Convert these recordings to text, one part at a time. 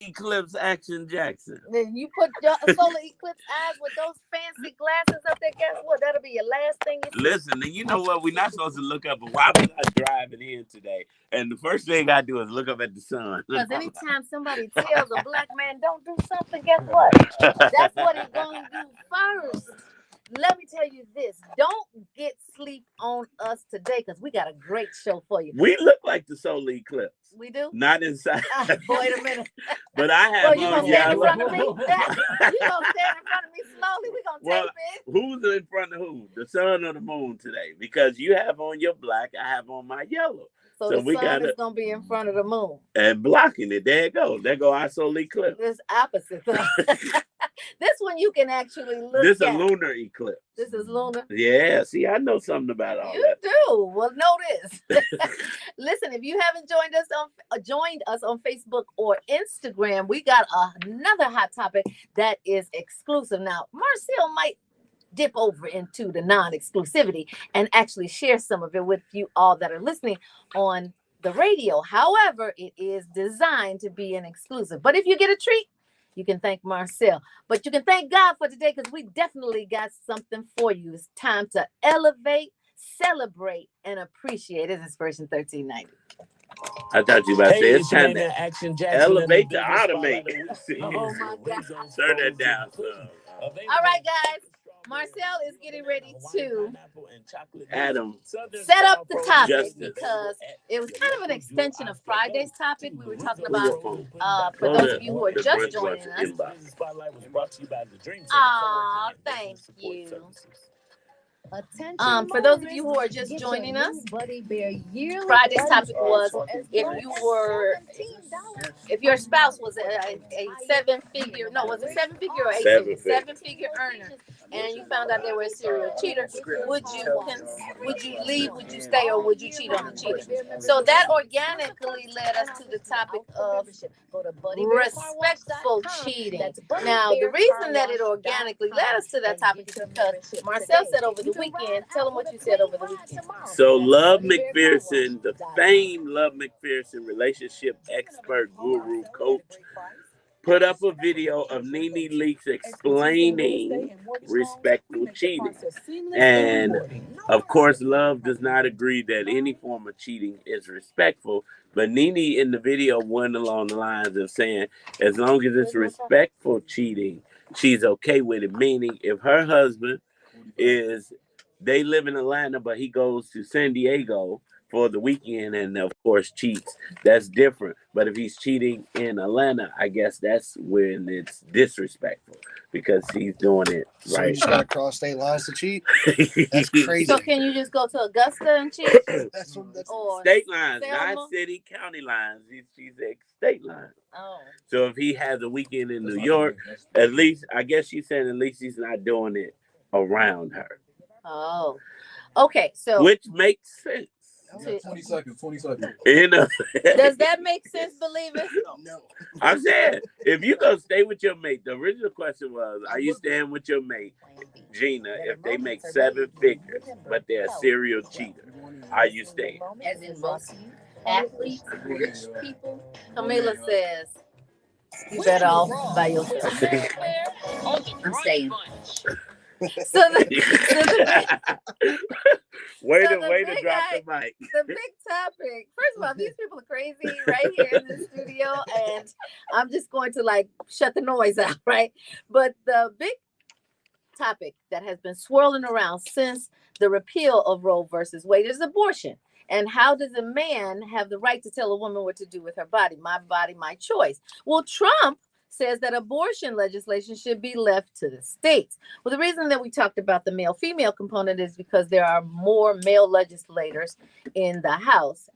eclipse Action Jackson. Then you put your solar eclipse eyes with those fancy glasses up there. Guess what? That'll be your last thing you see. Listen, and you know what? We're not supposed to look up, but why was I driving in today? And the first thing I do is look up at the sun. Because anytime somebody tells a black man don't do something, guess what? That's what he's going to do first. Let me tell you this. Don't get sleep on us today because we got a great show for you. We look like the solar eclipse. We do? Not inside. Wait a minute. But I have you going to stand in front of me? You going to stand in front of me slowly? We're going to tape it. Who's in front of who? The sun or the moon today? Because you have on your black, I have on my yellow. So the sun is going to be in front of the moon. And blocking it. There it goes. There go our solar eclipse. This opposite. This one you can actually look This at. This is a lunar eclipse. This is lunar? Yeah. See, I know something about all you that. You do. Well, know this. Listen, if you haven't joined us on Facebook or Instagram, we got another hot topic that is exclusive. Now, Marcel might dip over into the non-exclusivity and actually share some of it with you all that are listening on the radio. However, it is designed to be an exclusive. But if you get a treat, you can thank Marcel. But you can thank God for today because we definitely got something for you. It's time to elevate, celebrate, and appreciate. It's Inspiration 1390. I thought you were about to say it's time to elevate to automate. Oh my God. Turn that down. All right, guys. Marcel is getting ready to Adam set up the topic because it was kind of an extension of Friday's topic. We were talking about, for those of you who are just joining us. Oh, thank you. For those of you who are just joining us, Friday's topic was if your spouse was a seven-figure, no, was it seven-figure or seven-figure earner, and you found out they were a serial cheater, would you leave, would you stay, or would you cheat on the cheater? So that organically led us to the topic of respectful cheating. Now, the reason that it organically led us to that topic is because Marcel said over the weekend, tell them what you said over the weekend. So Love McPherson, the famed Love McPherson relationship expert, guru, coach, put up a video of Nene Leakes explaining respectful cheating. And of course, Love does not agree that any form of cheating is respectful. But Nene in the video went along the lines of saying, as long as it's respectful cheating, she's okay with it. Meaning, if her husband they live in Atlanta, but he goes to San Diego for the weekend and, of course, cheats. That's different. But if he's cheating in Atlanta, I guess that's when it's disrespectful because he's doing it right. So you just got to cross state lines to cheat? That's crazy. So can you just go to Augusta and cheat? That's state lines, not city, county lines. She's a state line. Oh. So if he has a weekend in New York, at least, I guess she's saying at least he's not doing it around her. Oh. Okay, so. Which makes sense. 20 seconds. You know, does that make sense, believers? No. I'm saying, if you go stay with your mate, the original question was, are you staying with your mate, Gina, if they make seven figures, but they're a serial cheater? Are you staying? As in most athletes, rich people. Camila says, you better off by yourself. I'm staying. So way to drop the mic. The big topic. First of all, these people are crazy right here in the studio, and I'm just going to shut the noise out, right? But the big topic that has been swirling around since the repeal of Roe versus Wade is abortion. And how does a man have the right to tell a woman what to do with her body? My body, my choice. Well, Trump says that abortion legislation should be left to the states. Well, the reason that we talked about the male-female component is because there are more male legislators in the House,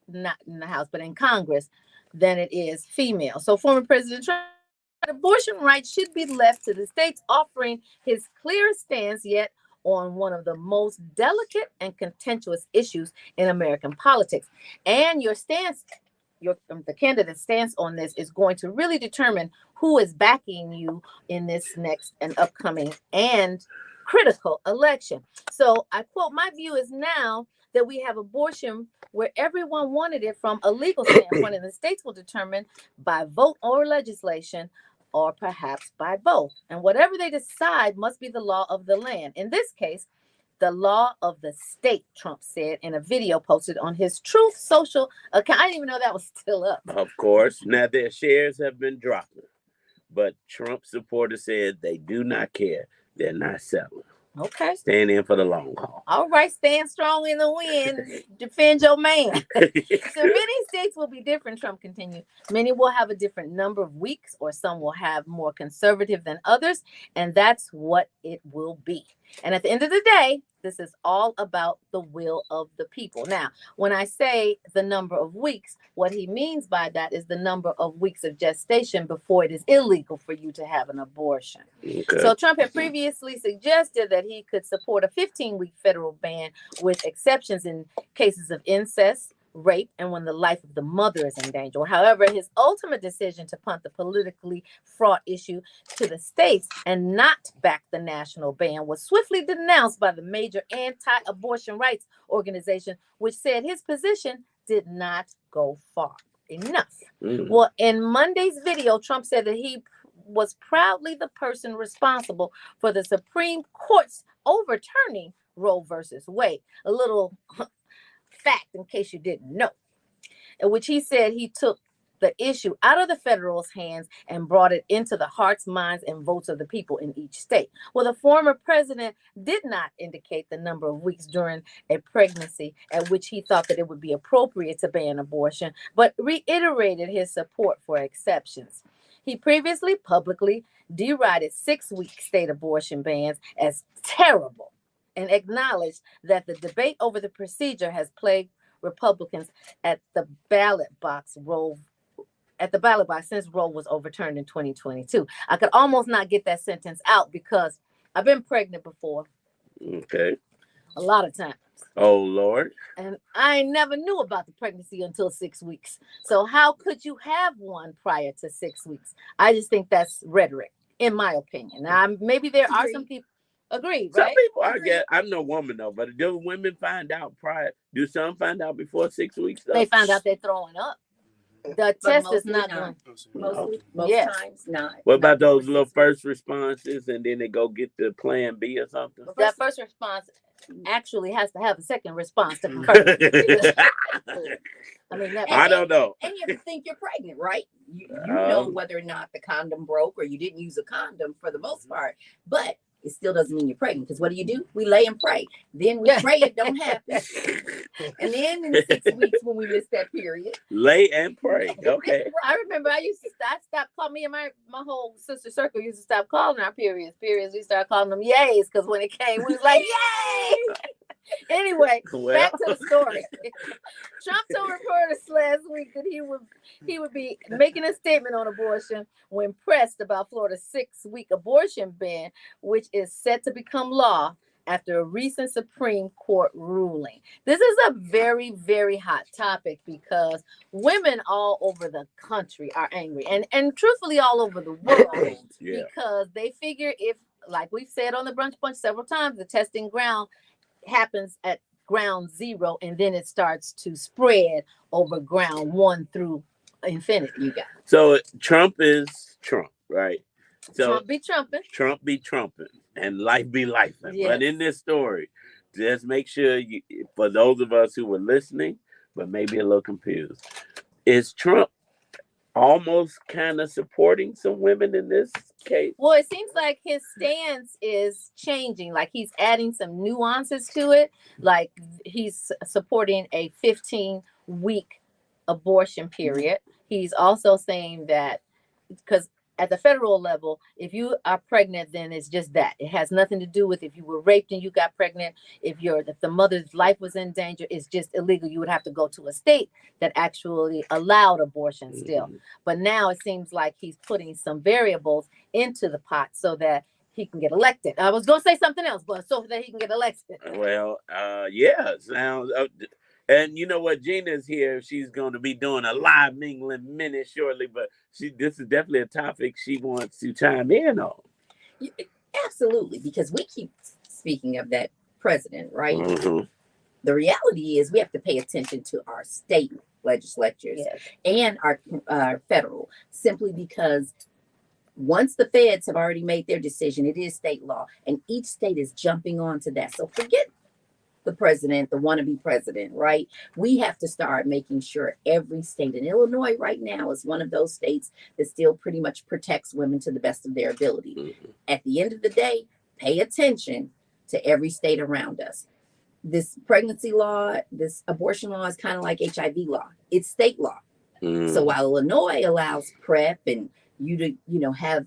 not in the House, but in Congress, than it is female. So former President Trump said abortion rights should be left to the states, offering his clearest stance yet on one of the most delicate and contentious issues in American politics. And your stance, the candidate's stance on this is going to really determine who is backing you in this next and upcoming and critical election. So I quote, my view is now that we have abortion where everyone wanted it from a legal standpoint, and the states will determine by vote or legislation, or perhaps by both. And whatever they decide must be the law of the land. In this case, the law of the state, Trump said in a video posted on his Truth Social account. I didn't even know that was still up. Of course. Now their shares have been dropping, but Trump supporters said they do not care. They're not selling. Okay. Stand in for the long haul. All right, stand strong in the wind. Defend your man. So many states will be different, Trump continued. Many will have a different number of weeks, or some will have more conservative than others, and that's what it will be. And at the end of the day, this is all about the will of the people. Now, when I say the number of weeks, what he means by that is the number of weeks of gestation before it is illegal for you to have an abortion. Okay. So Trump had previously suggested that he could support a 15-week federal ban with exceptions in cases of incest, rape, and when the life of the mother is in danger. However, his ultimate decision to punt the politically fraught issue to the states and not back the national ban was swiftly denounced by the major anti-abortion rights organization, which said his position did not go far enough. Well, in Monday's video, Trump said that he was proudly the person responsible for the Supreme Court's overturning Roe versus Wade. A little fact in case you didn't know, in which he said he took the issue out of the federals' hands and brought it into the hearts, minds, and votes of the people in each state. Well, the former president did not indicate the number of weeks during a pregnancy at which he thought that it would be appropriate to ban abortion, but reiterated his support for exceptions. He previously publicly derided 6-week state abortion bans as terrible and acknowledged that the debate over the procedure has plagued Republicans at the ballot box since Roe was overturned in 2022. I could almost not get that sentence out because I've been pregnant before. Okay. A lot of times. Oh, Lord. And I never knew about the pregnancy until 6 weeks. So how could you have one prior to 6 weeks? I just think that's rhetoric, in my opinion. Now, maybe there are some people. Agreed, right? Some people, I'm no woman though, but do women find out prior? Do some find out before 6 weeks? Though? They find out they're throwing up. The test is not going. Most times not. What about those little first responses, and then they go get the plan B or something? That first response actually has to have a second response to confirm. I mean, I don't know. And you have to think you're pregnant, right? You know whether or not the condom broke or you didn't use a condom for the most part, but it still doesn't mean you're pregnant, because what do? We lay and pray. Then we pray it don't happen. And then in 6 weeks when we miss that period. Lay and pray. Okay. I remember I stopped calling me and my whole sister circle used to stop calling our periods. We started calling them yays, because when it came, we was like, yay! Anyway, back to the story. Trump told reporters last week that he would be making a statement on abortion when pressed about Florida's 6-week abortion ban, which is set to become law after a recent Supreme Court ruling. This is a very, very hot topic because women all over the country are angry, and truthfully all over the world, because they figure if, like we've said on the Brunch Bunch several times, the testing ground happens at ground zero, and then it starts to spread over ground 1 through infinity. You got it. So Trump is Trump, right? So Trump be trumping. Trump be trumping, and life be life. Yes. But in this story, just make sure for those of us who were listening, but maybe a little confused, is Trump almost kind of supporting some women in this case? Well, it seems like his stance is changing. Like he's adding some nuances to it. Like he's supporting a 15-week abortion period. He's also saying that because at the federal level, if you are pregnant, then it's just that. It has nothing to do with if you were raped and you got pregnant. If the mother's life was in danger, it's just illegal. You would have to go to a state that actually allowed abortion still. Mm-hmm. But now it seems like he's putting some variables into the pot so that he can get elected. I was going to say something else, but so that he can get elected. Well, yeah, sounds. And you know what? Gina's here. She's going to be doing a live mingling minute shortly, but this is definitely a topic she wants to chime in on. Absolutely, because we keep speaking of that president, right? Mm-hmm. The reality is we have to pay attention to our state legislatures and our federal, simply because once the feds have already made their decision, it is state law, and each state is jumping onto that. So forget the president, the wannabe president, right? We have to start making sure every state, and Illinois right now is one of those states that still pretty much protects women to the best of their ability. Mm-hmm. At the end of the day, pay attention to every state around us. This pregnancy law, this abortion law is kind of like HIV law. It's state law. Mm-hmm. So while Illinois allows PrEP and you to have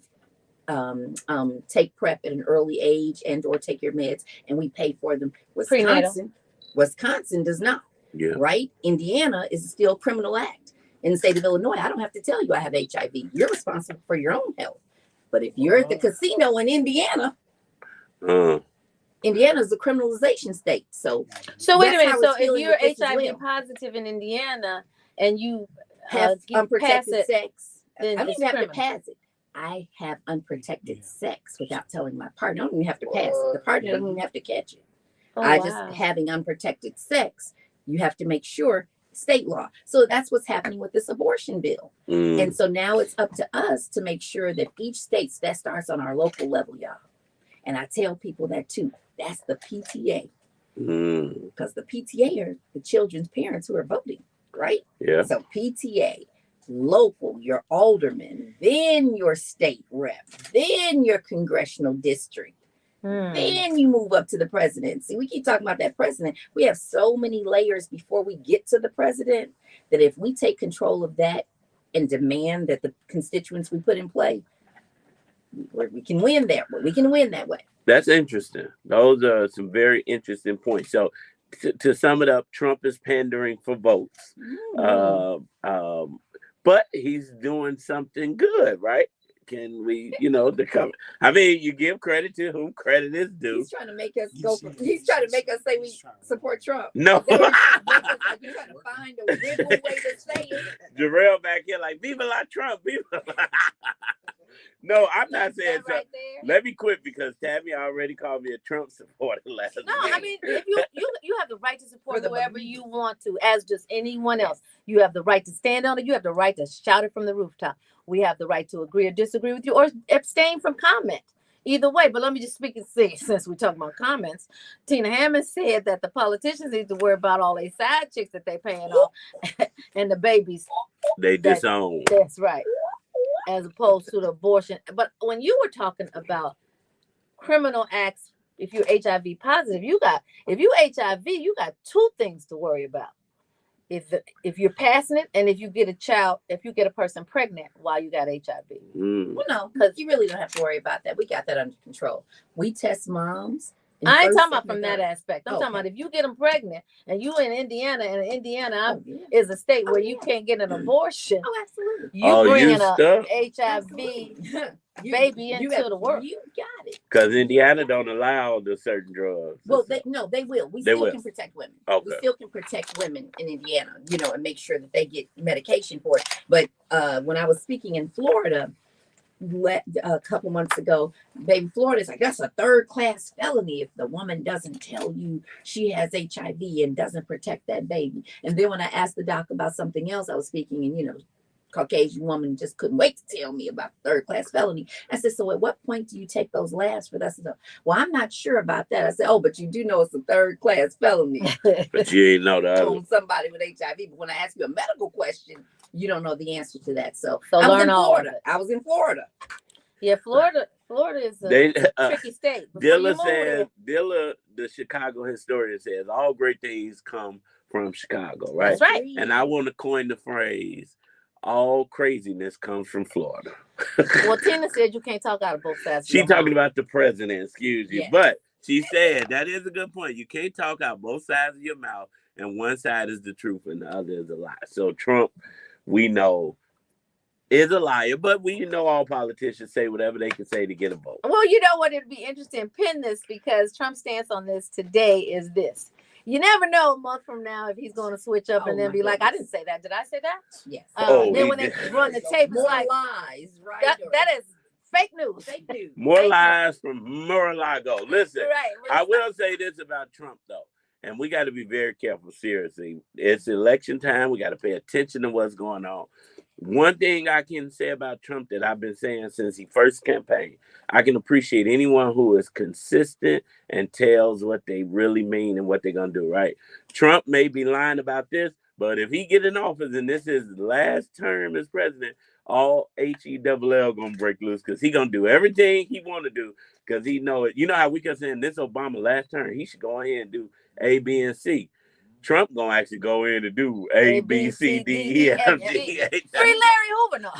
take PrEP at an early age and or take your meds, and we pay for them, Wisconsin does not. Yeah. Right? Indiana is still a criminal act. In the state of Illinois, I don't have to tell you I have HIV. You're responsible for your own health. But if you're at the casino in Indiana, Indiana is a criminalization state. So wait a minute. So if you're HIV positive in Indiana and you have unprotected sex, then I don't even have to pass it. I have unprotected sex without telling my partner. I don't even have to pass it. The partner doesn't even have to catch it. Just having unprotected sex, you have to make sure state law. So that's what's happening with this abortion bill. And so now it's up to us to make sure that each state, that starts on our local level, y'all. And I tell people that too. That's the PTA. Because the PTA are the children's parents who are voting, right? Yeah. So PTA, local, your alderman, then your state rep, then your congressional district. Then you move up to the presidency. We keep talking about that president. We have so many layers before we get to the president that if we take control of that and demand that the constituents we put in play, we can win that way. We can win that way. That's interesting. Those are some very interesting points. So to sum it up, Trump is pandering for votes. But he's doing something good, right? Can we, I mean, you give credit to whom credit is due. He's trying to make us he's trying to make us say we support Trump. No. You're trying to find a wiggle way to say it. Jarrell back here like, Viva la Trump, Viva la. No, I'm not saying so. Right, let me quit because Tammy already called me a Trump supporter last week. No, I mean, if you have the right to support whoever you want to, as just anyone else. You have the right to stand on it. You have the right to shout it from the rooftop. We have the right to agree or disagree with you or abstain from comment. Either way, but let me just speak and say, since we're talking about comments, Tina Hammond said that the politicians need to worry about all these side chicks that they paying off and the babies they disown. That's right. As opposed to the abortion. But when you were talking about criminal acts, if you're HIV positive, if you HIV, you got two things to worry about. If you're passing it, and if you get a person pregnant while you got HIV. Well, no, because you really don't have to worry about that. We got that under control. We test moms. I ain't talking about from that aspect. I'm talking about if you get them pregnant and you in Indiana, and Indiana is a state where you can't get an abortion. Oh, absolutely. You bringing a HIV baby into the world. You got it. Because Indiana don't allow the certain drugs. Well, they will. We still can protect women. Okay. We still can protect women in Indiana, and make sure that they get medication for it. But when I was speaking in Florida a couple months ago, baby, Florida's like, that's a third-class felony if the woman doesn't tell you she has HIV and doesn't protect that baby. And then when I asked the doc about something else, I was speaking, and Caucasian woman just couldn't wait to tell me about third-class felony. I said, so at what point do you take those labs for that? Well, I'm not sure about that. I said, oh, but you do know it's a third-class felony. But you ain't know that. On somebody with HIV. But when I ask you a medical question, you don't know the answer to that. So I was in Florida. Yeah, Florida is a tricky state. Dilla says, the Chicago historian says, all great things come from Chicago, right? That's right. And I want to coin the phrase, all craziness comes from Florida. Well, Tina said you can't talk out of both sides. She's talking about the president, excuse you. Yeah. But she said that is a good point. You can't talk out both sides of your mouth, and one side is the truth and the other is a lie. So Trump, we know, is a liar, but we know all politicians say whatever they can say to get a vote. Well, you know what? It'd be interesting. Pin this, because Trump's stance on this today is this. You never know a month from now if he's going to switch up and then be like, I didn't say that. Did I say that? Yes. Then when they run the tape, it's more like lies, right? That is fake news. Fake news. More lies from Mar-a-Lago. Listen, Right. I will say this about Trump, though. And we got to be very careful, seriously. It's election time. We got to pay attention to what's going on. One thing I can say about Trump that I've been saying since he first campaigned, I can appreciate anyone who is consistent and tells what they really mean and what they're going to do, right? Trump may be lying about this, but if he get in office and this is his last term as president, all HELL going to break loose because he going to do everything he want to do because he know it. You know how we kept saying this Obama last term, he should go ahead and do A, B, and C. Trump gonna actually go in and do A, B, C, D, E, F, G, H. Free Larry Hoover, no.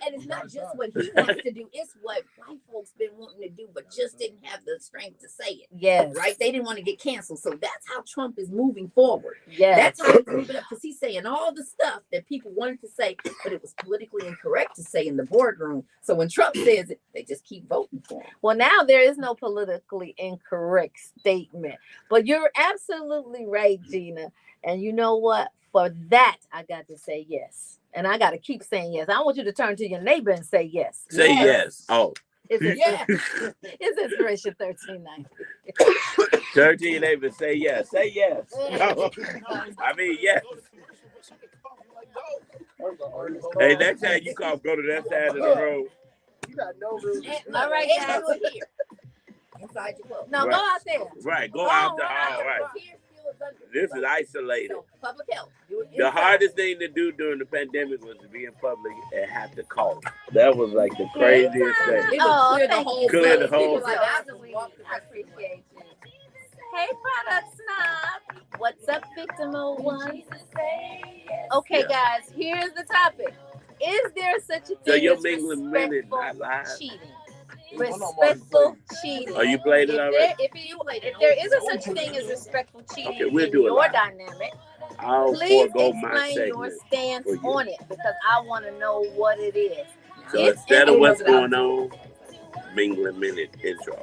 And it's not just what he wants to do; it's what white folks been wanting to do, but just didn't have the strength to say it. Yes, right. They didn't want to get canceled, so that's how Trump is moving forward. Yes, that's how he's moving up because he's saying all the stuff that people wanted to say, but it was politically incorrect to say in the boardroom. So when Trump says it, they just keep voting for him. Well, now there is no politically incorrect statement, but you're absolutely right, Gina. And you know what? For that, I got to say yes. And I got to keep saying yes. I want you to turn to your neighbor and say yes. Say yes. Oh. It's Inspiration 1390. 13 neighbor, say yes. Say yes. No. I mean, yes. Hey, next time you call, go to that side of the road. You got no room. All right, guys. Inside your clothes. No, right. go out there. Right, go out the hall. Right. This is isolated. So, public health. The hardest thing to do during the pandemic was to be in public and have to cough. That was like the craziest thing. It would clear the whole Clear the place. whole People like, I just walk the rest of the day. Hey, product snob. What's up, victim 01? Okay, guys, here's the topic. Is there such a thing So your as mingling minute respectful not live? cheating? Respectful cheating. Oh, you played it already? If there is a such thing as respectful cheating Okay, we'll in do it your live. dynamic, I'll please forego my explain your segment. stance for you. on it because I want to know what it is. So It's instead of in- what's going on, mingling minute intro.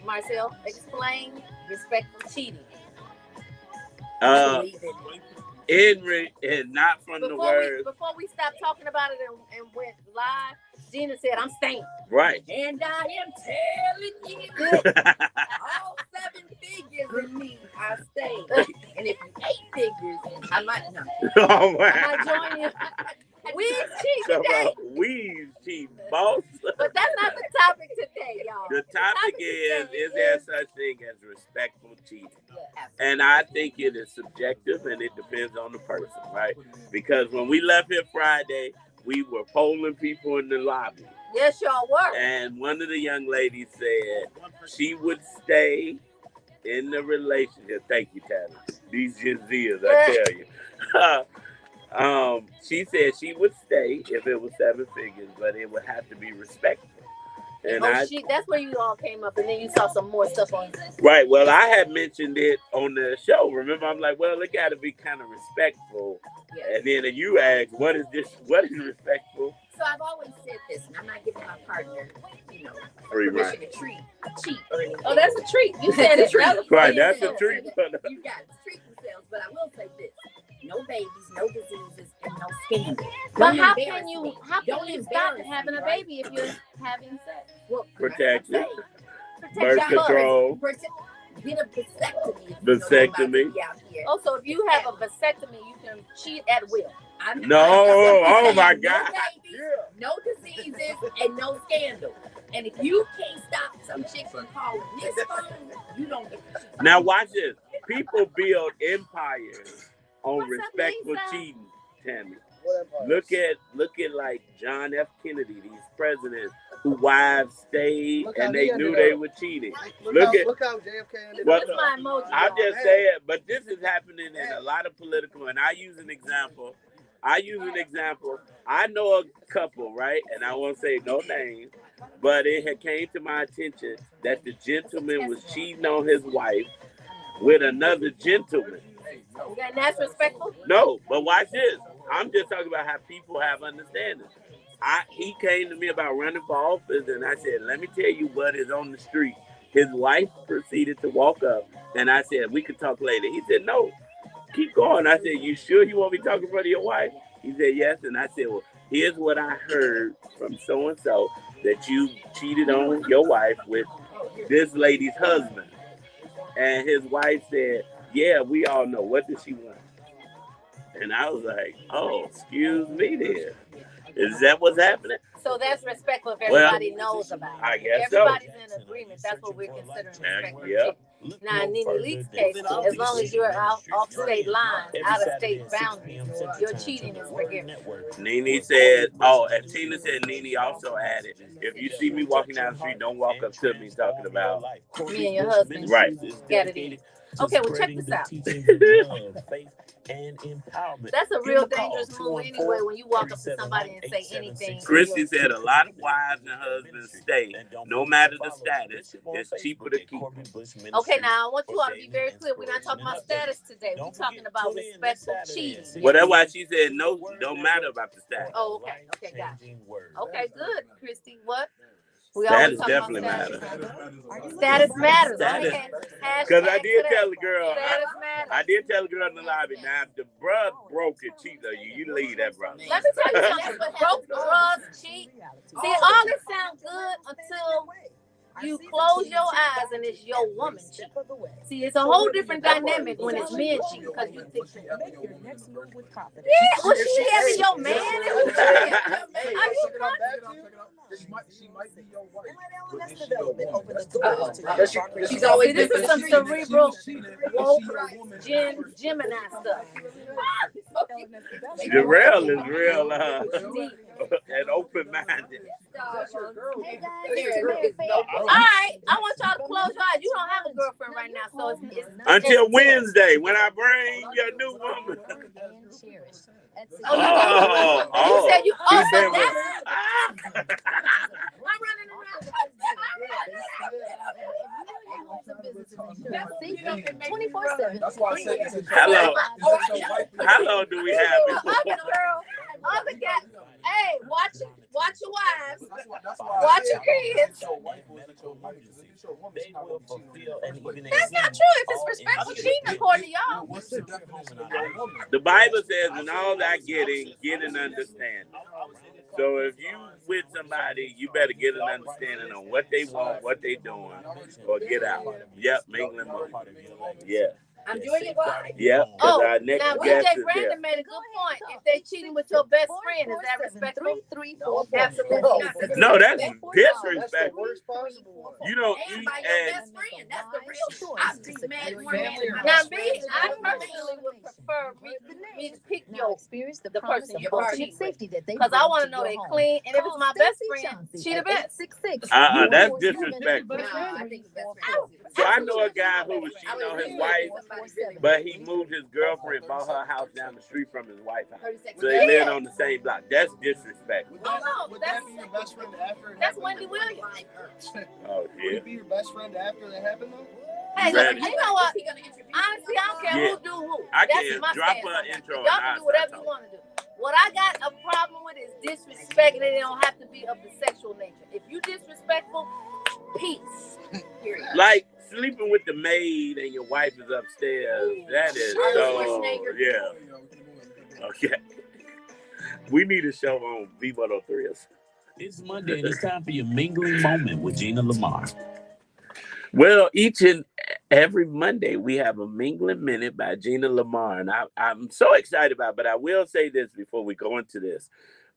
Marcel, explain respectful cheating. And not from the words. Before we stopped talking about it and went live, Gina said, I'm staying. Right. And I am telling you, all 7 figures in me, I stay. And if you 8 figures, I might not. Oh, wow. I might join you. We cheat today. We cheat, boss. But that's not the topic today, y'all. The topic is there such thing as respectful cheating? Yeah. And I think it is subjective and it depends on the person, right? Because when we left here Friday, we were polling people in the lobby. Yes, y'all were. And one of the young ladies said she would stay in the relationship. Thank you, Tanner. These Gen Zers, I tell you. She said she would stay if it was 7 figures, but it would have to be respectful. And that's where you all came up, and then you saw some more stuff on. Right. Well, I had mentioned it on the show. Remember, I'm like, well, it got to be kind of respectful. Yeah. And then you ask, what is this? What is respectful? So I've always said this, and I'm not giving my partner, Free permission ride. to cheat or anything. Oh, that's a treat. You said it. Right. That's a treat. You got to treat themselves, but I will say this. No babies, no diseases, and no scandal. But how embarrass can you me. stop embarrass having me, a right? baby if you're having sex? Well, Protection. Protect Birth your control. Get a vasectomy. Vasectomy. Oh, so if you have a vasectomy, you can cheat at will. No, oh my No God. babies, no diseases, and no scandal. And if you can't stop some chick from calling this phone, you don't get the cheat. Now watch this. People build empires on What's up, respectful Lisa? cheating, Tammy. Look at like John F. Kennedy, these presidents who wives stayed Look how and he they ended knew they up. were cheating. Look how JFK ended What- up. That's my emoji. I'm y'all. just saying, but this is happening in a lot of political, and I use an example. I know a couple, right? And I won't say no names, but it had came to my attention that the gentleman was cheating on his wife with another gentleman. And that's respectful? No, but watch this. I'm just talking about how people have understanding. He came to me about running for office, and I said, let me tell you what is on the street. His wife proceeded to walk up, and I said, we could talk later. He said, no, keep going. I said, you sure you want me talking in front of your wife? He said, yes. And I said, well, here's what I heard from so and so that you cheated on your wife with this lady's husband. And his wife said, yeah, we all know. What does she want? And I was like, oh, excuse me then. Is that what's happening? So that's respectful if everybody knows about it. I guess Everybody's in agreement. That's what we're considering respectful Yep. cheating. Now, in Nene Leak's case, as long as you're off state lines, out of state boundaries, your cheating is forgiven. Nene said, oh, and Tina said, Nene also added, if you see me walking down the street, don't walk up to me talking about me and your husband. Right. Got it in. Okay, well, check this out. That's a real dangerous move anyway when you walk up to somebody and say anything. Christy said a lot of wives and husbands stay, no matter the status, it's cheaper to keep. Okay, now I want you all to be very clear. We're not talking about status today. We're talking about respectful cheating. Well, that's why she said no, don't matter about the status. Oh, okay. Okay, got you. Okay, good, Christy. What? We Status always definitely matters. matters. Status matters. Because I did tell the girl, Status matters. I did tell the girl in the lobby, now if the bruh broke and cheats on you, you leave that brother. Let me tell you something. Broke drugs, cheat. See, all this sounds good until you close your eyes and it's your woman cheat. See, it's a whole different dynamic when it's men cheat because you think, yeah, well, she having your man. She might be your wife. She's always this is some cerebral, woke, Gemini stuff. The real is real and open-minded. All right, I want y'all to close your eyes. You don't have a girlfriend right now, so it's until Wednesday when I bring your new woman. You said you. Oh, so that's. I'm running around. 24/7. That's why I said this is How long do we have before? Other guys, hey, watch your wives, watch your kids. That's not true. If it's respectful cheating, according to y'all. The Bible says, in all that getting, get an understanding. So if you with somebody, you better get an understanding on what they want, what they doing, or get out. Yep, mingling mode. Yeah. I'm doing it live. Yep. Oh, our next now guest BJ is Brandon made a good point. If they cheating with your best friend, is that respectful? Absolutely not. No, that's That's disrespectful. the worst possible one. You don't And eat by your and best friend. That's the real truth. I'm just mad at my Now, me, I personally would prefer me to pick the person you're going to cheat with. Because I want to know they clean, and if it's my best friend, she the best. that's disrespectful. No, I think the best friend. So I know a guy who was cheating on his wife, but he moved his girlfriend, bought her house down the street from his wife's house. So they lived on the same block. That's disrespectful. Would that be your best friend after? That's Wendy Williams. Oh, Would yeah. it be your best friend after that happened though? Hey, look, you know what? Honestly, I don't care Yeah. who do who. I That's can't my drop stance her on that. intro. Y'all can do whatever you want to do. What I got a problem with is disrespect, and it don't have to be of the sexual nature. If you disrespectful, peace. Period. Like sleeping with the maid and your wife is upstairs. That is so, yeah. Okay. We need a show on V103. It's Monday and it's time for your mingling moment with Gina Lamar. Well, each and every Monday we have a mingling minute by Gina Lamar, and I'm so excited about it. But I will say this before we go into this.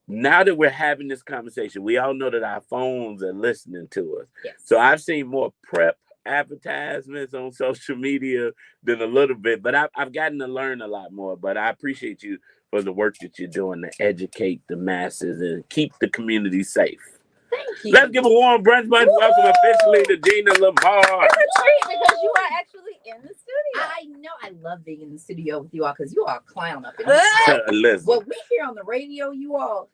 Now that we're having this conversation, we all know that our phones are listening to us. Yes. So I've seen more prep advertisements on social media than a little bit, but I've gotten to learn a lot more. But I appreciate you for the work that you're doing to educate the masses and keep the community safe. Thank you. Let's give a warm brunch bunch welcome officially to Gina Lamar. It's a treat because you are actually in the studio. I know I love being in the studio with you all because you all clown up in here. Listen. What we hear on the radio, you all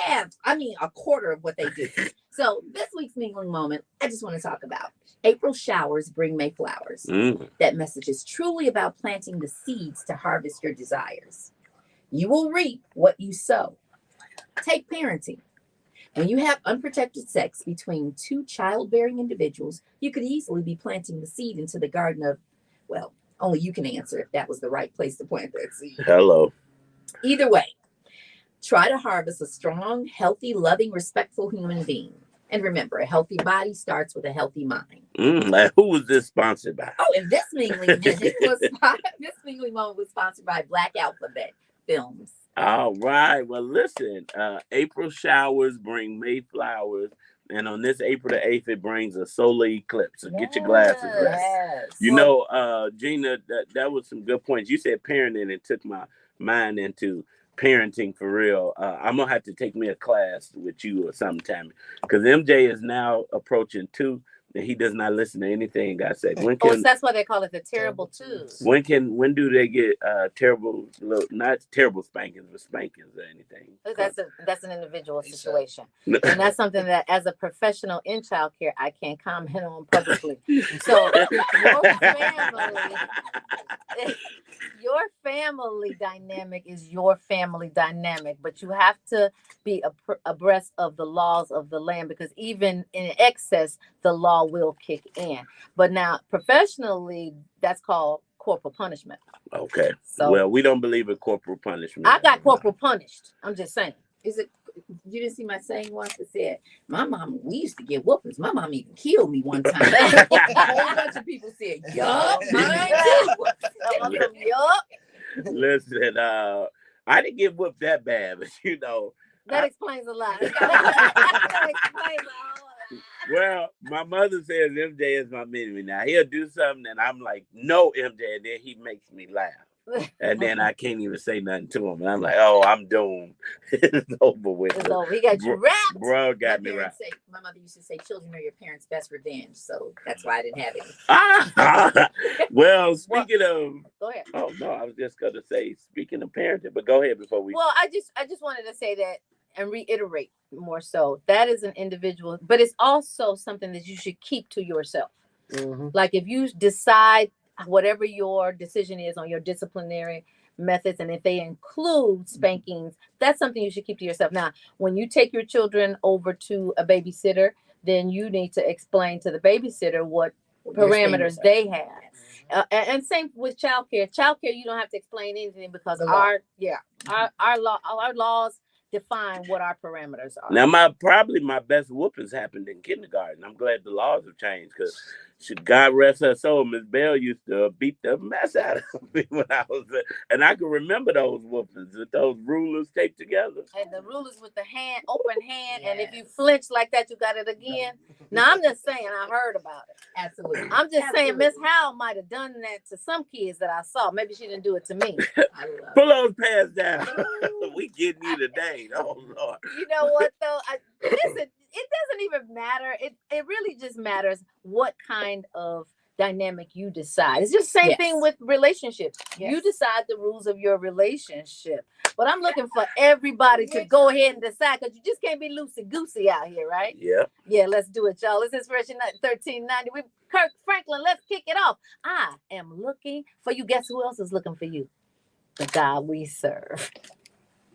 have, a quarter of what they do. So this week's mingling moment, I just want to talk about April showers bring May flowers. That message is truly about planting the seeds to harvest your desires. You will reap what you sow. Take parenting. When you have unprotected sex between two childbearing individuals, you could easily be planting the seed into the garden of, well, only you can answer if that was the right place to plant that seed. Hello. Either way, Try to harvest a strong, healthy, loving, respectful human being. And remember, a healthy body starts with a healthy mind. Like, who was this sponsored by? Oh, and this mingling minute this mingling moment was sponsored by Black Alphabet Films. All right. Well, listen, April showers bring May flowers. And on this April the 8th, it brings a solar eclipse. So get your glasses ready. Yes. You know, Gina, that was some good points. You said parenting and took my mind into parenting for real. I'm going to have to take me a class with you or sometime because MJ is now approaching 2 and he does not listen to anything I say. When so that's why they call it the terrible twos. when do they get terrible, not terrible spankings, but spankings or anything? That's an individual situation, and that's something that, as a professional in childcare, I can't comment on publicly. So your family dynamic is your family dynamic, but you have to be abreast of the laws of the land, because even in excess, the law will kick in. But now, professionally, that's called corporal punishment. Okay. So, well, we don't believe in corporal punishment. I got corporal punished. I'm just saying. Is it? You didn't see my saying once that said, "My mom, we used to get whoopings. My mom even killed me one time." A whole bunch of people said, "Yup, mine too." Yup. Listen, I didn't get whooped that bad, but you know. That explains a lot. That explains a whole lot. Well, my mother says MJ is my enemy. Now he'll do something and I'm like, no, MJ, and then he makes me laugh. And then I can't even say nothing to him. And I'm like, oh, I'm doomed. It's over with. It's over. He got you wrapped. Bro got me wrapped. My mother used to say, children are your parents' best revenge. So that's why I didn't have any. Well, speaking of... Go ahead. Oh, no, I was just going to say, speaking of parenting, but go ahead before we... Well, I just wanted to say that and reiterate more so. That is an individual, but it's also something that you should keep to yourself. Mm-hmm. Like if you decide whatever your decision is on your disciplinary methods, and if they include spankings, that's something you should keep to yourself. Now, when you take your children over to a babysitter, then you need to explain to the babysitter what parameters they have. And same with childcare. Childcare, you don't have to explain anything because our laws define what our parameters are. Now, my best whoopings happened in kindergarten. I'm glad the laws have changed because, God rest her soul, Miss Bell used to beat the mess out of me when I was there. And I can remember those whoopings with those rulers taped together. And the rulers with the open hand, yes. And if you flinch like that, you got it again. Now, I'm just saying, I heard about it. Absolutely. I'm just saying, Miss Howell might have done that to some kids that I saw. Maybe she didn't do it to me. Pull those pants down. We getting you today. Oh, Lord. You know what, though? Listen, it doesn't even matter. It really just matters what kind of dynamic you decide. It's just the same thing with relationships. Yes. You decide the rules of your relationship. But I'm looking for everybody to go ahead and decide, because you just can't be loosey-goosey out here, right? Yeah. Yeah, let's do it, y'all. This is Fresh 1390 with Kirk Franklin. Let's kick it off. I am looking for you. Guess who else is looking for you? The God we serve.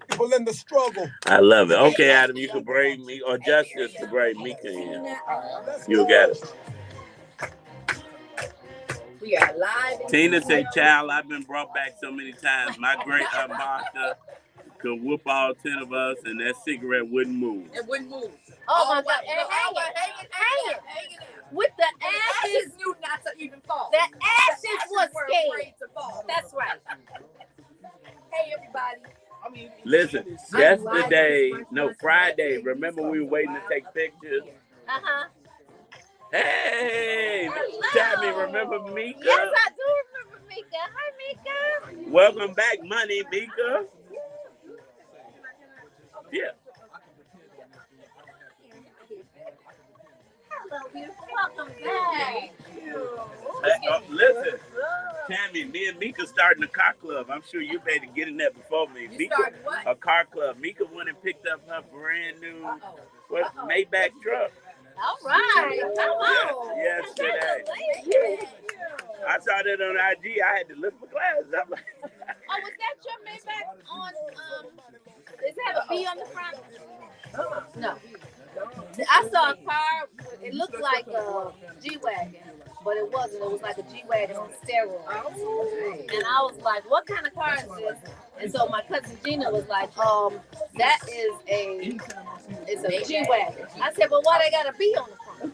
People in the struggle. I love it. Okay, Adam, you can bring me, or Justice to bring me in. You got it. We are live. Tina said, child, I've been brought back so many times. My great Aunt Martha could whoop all 10 of us, and that cigarette wouldn't move. It wouldn't move. Oh my God. Hang it. With the ashes, knew not to even fall. The ashes was scared to fall. That's right. Hey, everybody. Listen, yesterday, Friday, remember we were waiting to take pictures? Uh-huh. Hey, Tammy, remember Mika? Yes, I do remember Mika. Hi, Mika. Welcome back, Money, Mika. Yeah. Hello, beautiful. Welcome back. Listen, Tammy, me and Mika starting a car club. I'm sure you better get in there before me. Mika, a car club. Mika went and picked up her brand new Maybach truck. All right. Come on. Yes, today. I saw that on IG. I had to lift my glasses. I'm like, oh, was that your Maybach on? Does it have a B on the front? No. I saw a car. It looked like a G-Wagon. but it wasn't. It was like a G-Wagon on steroids. And I was like, what kind of car is this? And so my cousin Gina was like, that is it's a G-Wagon. I said, well, why they got a B on the front?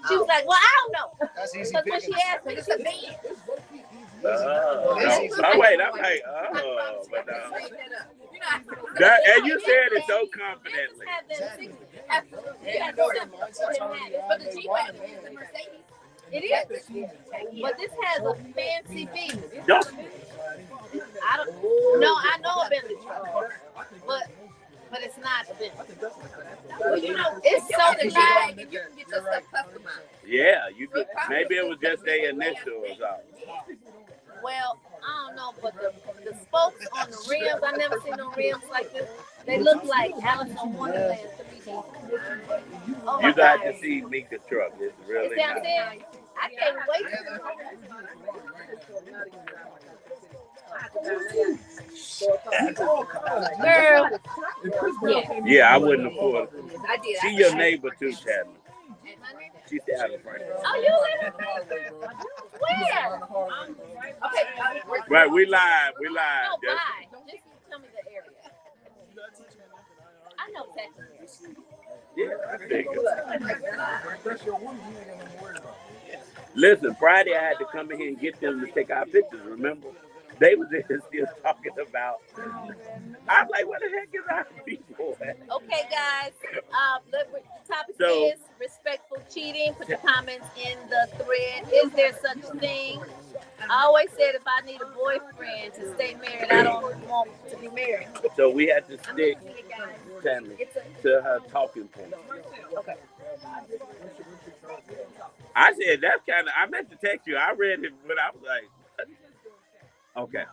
She was like, well, I don't know. Because when she asked me, it's a Benz. No. Oh, wait, I'm like, but no. That, and you said it so confidently. But the G-Wagon is the Mercedes. It is. But this has a fancy B. I know a Bentley truck. But it's not a Bentley. Well, it's so designed and you can get your stuff customized. Yeah, you could. Maybe it was just their initials. Well, I don't know, but the spokes on the rims, I never seen no rims like this. They look like Alice in Wonderland to me. Oh you got to see Mika's truck. It's really nice. I can't wait Girl. Yeah, I wouldn't afford it. I did. See your neighbor too, Chadman. She's out of front. Oh, you live? Where? Okay. Right, we live. No, bye. Just tell me the area. I know Texas. Yeah, I figured. Listen, Friday I had to come in here and get them to take our pictures, remember? They was there still talking about. I'm like, what the heck is our people at? Okay, guys. The topic is respectful cheating. Put your comments in the thread. Is there such a thing? I always said if I need a boyfriend to stay married, I don't want to be married. So we had to stick, Stanley, to her talking point. Okay. I said that's kind of. I meant to text you. I read it, but I was like, okay.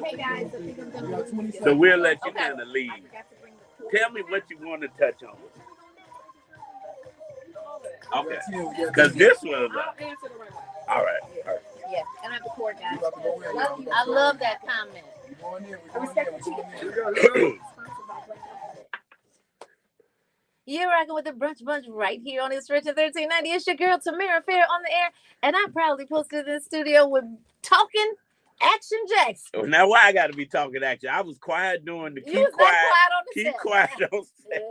Hey guys, so we'll let you kind of leave. Tell me what you want to touch on. Okay. Because this was. All right. Yeah, and I'm the poor guy. I love that comment. You're rocking with the Brunch Bunch right here on It's Rich at 1390. It's your girl Tamara Fair on the air, and I proudly posted in the studio with Talking Action Jacks. Now why I got to be talking action? I was quiet doing the keep quiet on set.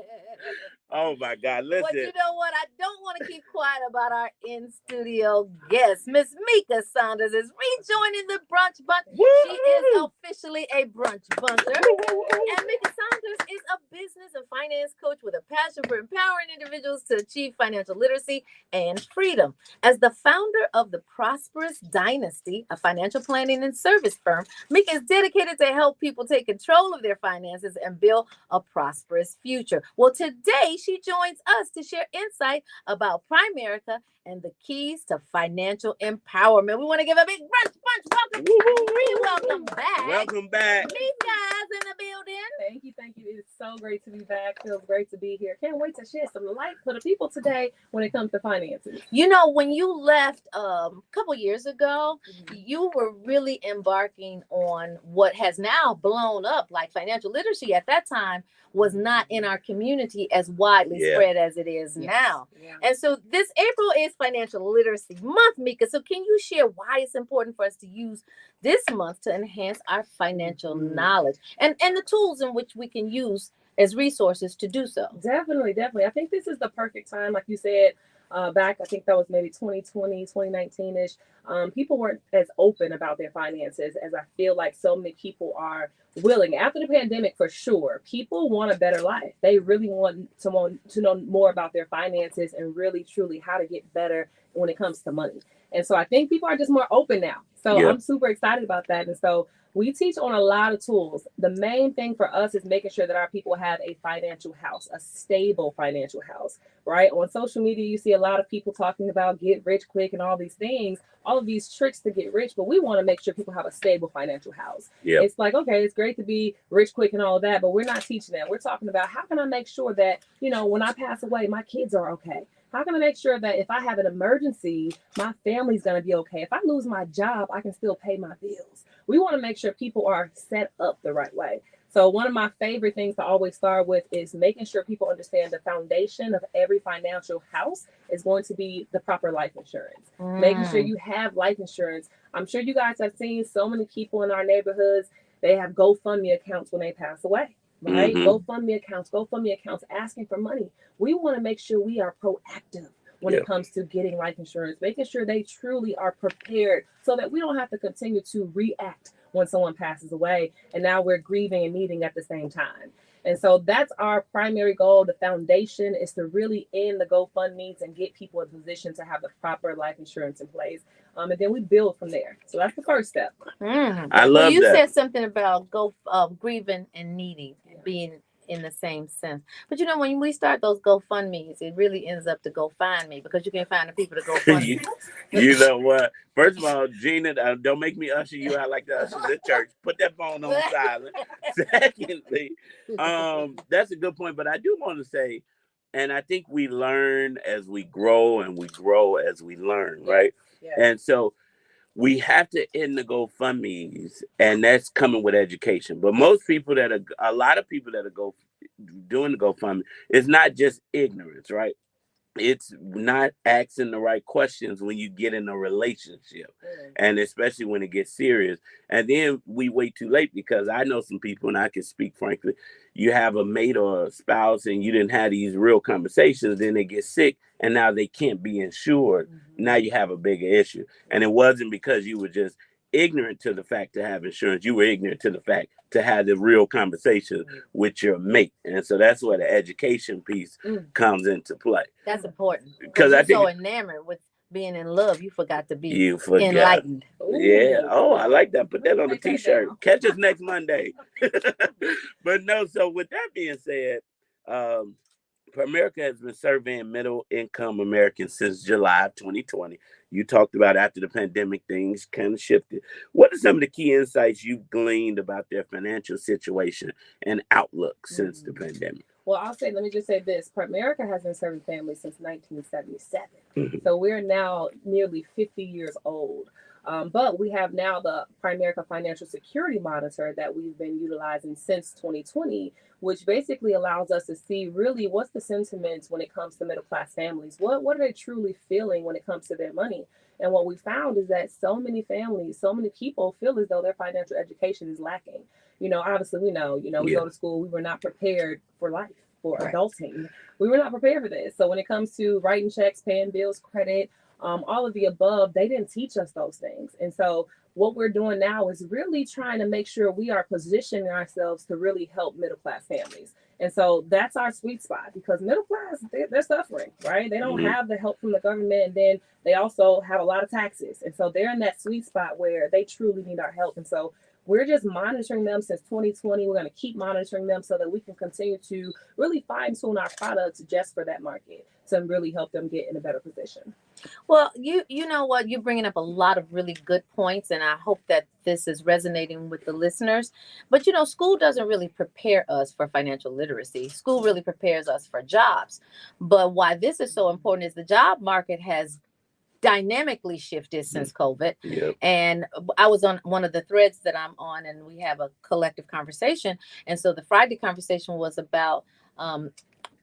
Oh my God, listen. But you know what? I don't want to keep quiet about our in-studio guest. Miss Mika Saunders is rejoining the Brunch Bunch. She is officially a Brunch Buncher. And Mika Saunders is a business and finance coach with a passion for empowering individuals to achieve financial literacy and freedom. As the founder of the Prosperous Dynasty, a financial planning and service firm, Mika is dedicated to help people take control of their finances and build a prosperous future. Well, today she joins us to share insight about Primerica and the keys to financial empowerment. We want to give a big Brunch Bunch welcome back. Welcome back. These guys in the building. Thank you. It is so great to be back. Feels great to be here. Can't wait to share some light for the people today when it comes to finances. You know, when you left a couple years ago, you were really embarking on what has now blown up, like financial literacy at that time was not in our community as widely spread as it is now. Yeah. And so this April is Financial Literacy Month, Mika. So can you share why it's important for us to use this month to enhance our financial knowledge and the tools in which we can use as resources to do so? Definitely. I think this is the perfect time, like you said, back, I think that was maybe 2020, 2019-ish. People weren't as open about their finances as I feel like so many people are willing. After the pandemic, for sure, people want a better life. They really want to know more about their finances and really, truly how to get better when it comes to money. And so I think people are just more open now. So I'm super excited about that. And so we teach on a lot of tools. The main thing for us is making sure that our people have a financial house, a stable financial house, right? On social media, you see a lot of people talking about get rich quick and all these things, all of these tricks to get rich, but we want to make sure people have a stable financial house. Yep. It's like, okay, it's great to be rich quick and all of that, but we're not teaching that. We're talking about how can I make sure that, when I pass away, my kids are okay? How can I make sure that if I have an emergency, my family's going to be okay? If I lose my job, I can still pay my bills. We want to make sure people are set up the right way. So one of my favorite things to always start with is making sure people understand the foundation of every financial house is going to be the proper life insurance. Making sure you have life insurance. I'm sure you guys have seen so many people in our neighborhoods, they have GoFundMe accounts when they pass away, right? GoFundMe accounts asking for money. We want to make sure we are proactive when it comes to getting life insurance, making sure they truly are prepared so that we don't have to continue to react when someone passes away and now we're grieving and needing at the same time. And so that's our primary goal. The foundation is to really end the GoFundMe's and get people in position to have the proper life insurance in place. And then we build from there. So that's the first step. I love well, you that. said something about grieving and needing being in the same sense. But you know, when we start those GoFundMe's, it really ends up to go find me because you can't find the people to go fund me. You know what? First of all, Gina, don't make me usher you out like the ushers at church. Put that phone on silent. Secondly, that's a good point. But I do want to say, and I think we learn as we grow and we grow as we learn, right? Yeah. And so we have to end the GoFundMe's, and that's coming with education. But most people a lot of people that are doing the GoFundMe, it's not just ignorance, right? It's not asking the right questions when you get in a relationship, and especially when it gets serious. And then we wait too late, because I know some people, and I can speak frankly, you have a mate or a spouse and you didn't have these real conversations, then they get sick and now they can't be insured. Now you have a bigger issue. And it wasn't because you were just ignorant to the fact to have insurance. You were ignorant to the fact to have the real conversation with your mate. And so that's where the education piece comes into play. That's important. Because I think so enamored with being in love, you forgot to be enlightened. Ooh. Yeah. Oh, I like that. Put that on a t-shirt. Catch us next Monday. But no, so with that being said, America has been surveying middle income Americans since July of 2020. You talked about after the pandemic, things kind of shifted. What are some of the key insights you've gleaned about their financial situation and outlook since the pandemic? Well, let me just say this. America has been serving families since 1977. So we're now nearly 50 years old. But we have now the Primerica Financial Security Monitor that we've been utilizing since 2020, which basically allows us to see really what's the sentiments when it comes to middle class families. What are they truly feeling when it comes to their money? And what we found is that so many families, so many people feel as though their financial education is lacking. Obviously we know, we go to school, we were not prepared for life, for adulting. We were not prepared for this. So when it comes to writing checks, paying bills, credit, all of the above, they didn't teach us those things. And so what we're doing now is really trying to make sure we are positioning ourselves to really help middle class families. And so that's our sweet spot, because middle class, they're suffering, right? They don't have the help from the government. And then they also have a lot of taxes. And so they're in that sweet spot where they truly need our help. And so we're just monitoring them since 2020. We're going to keep monitoring them so that we can continue to really fine tune our products just for that market to really help them get in a better position. Well, you know what? You're bringing up a lot of really good points, and I hope that this is resonating with the listeners. But, school doesn't really prepare us for financial literacy. School really prepares us for jobs. But why this is so important is the job market has dynamically shifted since COVID. Yep. And I was on one of the threads that I'm on, and we have a collective conversation. And so the Friday conversation was about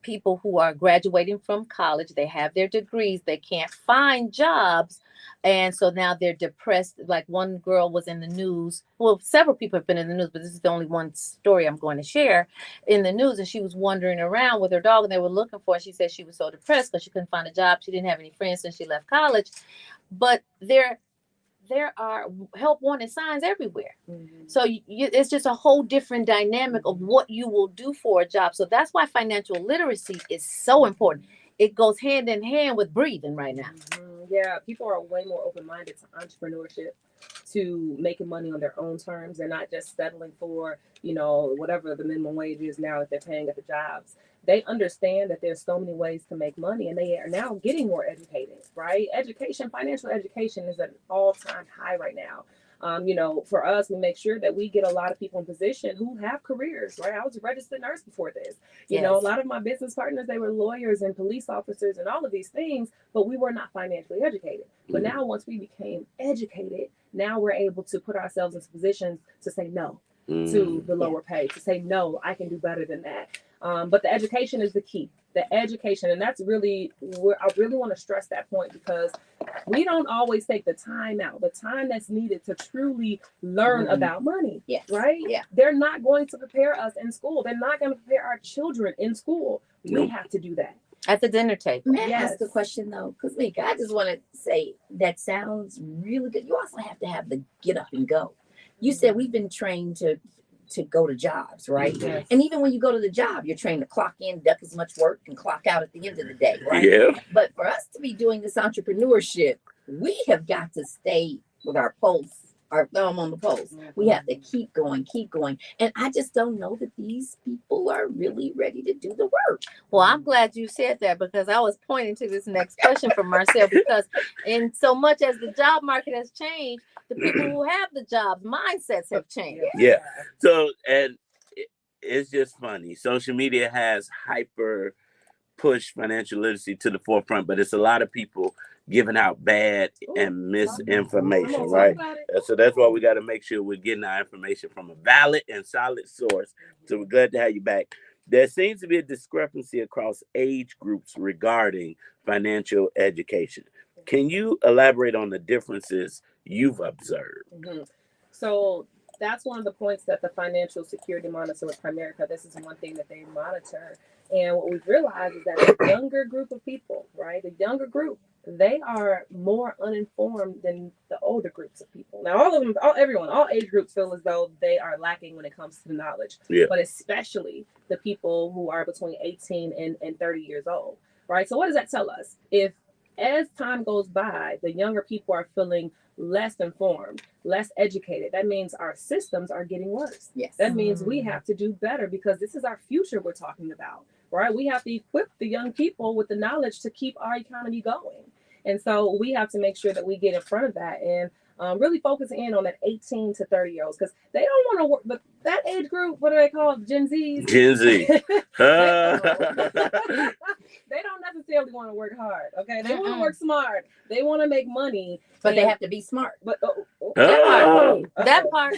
people who are graduating from college. They have their degrees, they can't find jobs, and so now they're depressed. Like one girl was in the news, well, several people have been in the news, but this is the only one story I'm going to share in the news. And she was wandering around with her dog, and they were looking for her. She said she was so depressed because she couldn't find a job. She didn't have any friends since she left college. But there are help wanted signs everywhere. So it's just a whole different dynamic of what you will do for a job. So that's why financial literacy is so important. It goes hand in hand with breathing right now. Yeah, people are way more open-minded to entrepreneurship, to making money on their own terms. They're not just settling for, whatever the minimum wage is now that they're paying at the jobs. They understand that there's so many ways to make money, and they are now getting more educated, right? Financial education is at an all-time high right now. For us, we make sure that we get a lot of people in position who have careers, right? I was a registered nurse before this. A lot of my business partners, they were lawyers and police officers and all of these things, but we were not financially educated. But now once we became educated, now we're able to put ourselves into positions to say, no, to the lower pay, to say, no, I can do better than that. But the education is the key. The education, and that's really where I really want to stress that point, because we don't always take the time that's needed to truly learn about money. Yes. Right? Yeah. They're not going to prepare us in school. They're not going to prepare our children in school. We have to do that. At the dinner table. May I ask a question though? Because Mika, I just want to say that sounds really good. You also have to have the get up and go. You said we've been trained to go to jobs, right? Yes. And even when you go to the job, you're trained to clock in, duck as much work, and clock out at the end of the day, right? Yeah. But for us to be doing this entrepreneurship, we have got to stay with our pulse, our thumb on the pulse. We have to keep going. And I just don't know that these people are really ready to do the work. Well, I'm glad you said that, because I was pointing to this next question from Marcel, because in so much as the job market has changed, the people who have the jobs, mindsets have changed. Yeah. So, and it's just funny. Social media has hyper pushed financial literacy to the forefront, but it's a lot of people giving out bad and misinformation, right? So that's why we got to make sure we're getting our information from a valid and solid source. So we're glad to have you back. There seems to be a discrepancy across age groups regarding financial education. Can you elaborate on the differences you've observed? So that's one of the points that the Financial Security Monitor with Primerica, this is one thing that they monitor. And what we've realized is that the younger group of people, right, the younger group, they are more uninformed than the older groups of people. Now, all age groups feel as though they are lacking when it comes to the knowledge, but especially the people who are between 18 and 30 years old, right? So what does that tell us? If as time goes by, the younger people are feeling less informed, less educated, that means our systems are getting worse. Yes. That means we have to do better, because this is our future we're talking about, right? We have to equip the young people with the knowledge to keep our economy going. And so we have to make sure that we get in front of that and really focus in on that 18 to 30 year olds, because they don't want to work. But that age group, what do they call it? Gen Zs? Gen Z. They don't necessarily want to work hard. Okay, they want to work smart. They want to make money, but they have to be smart. But that part.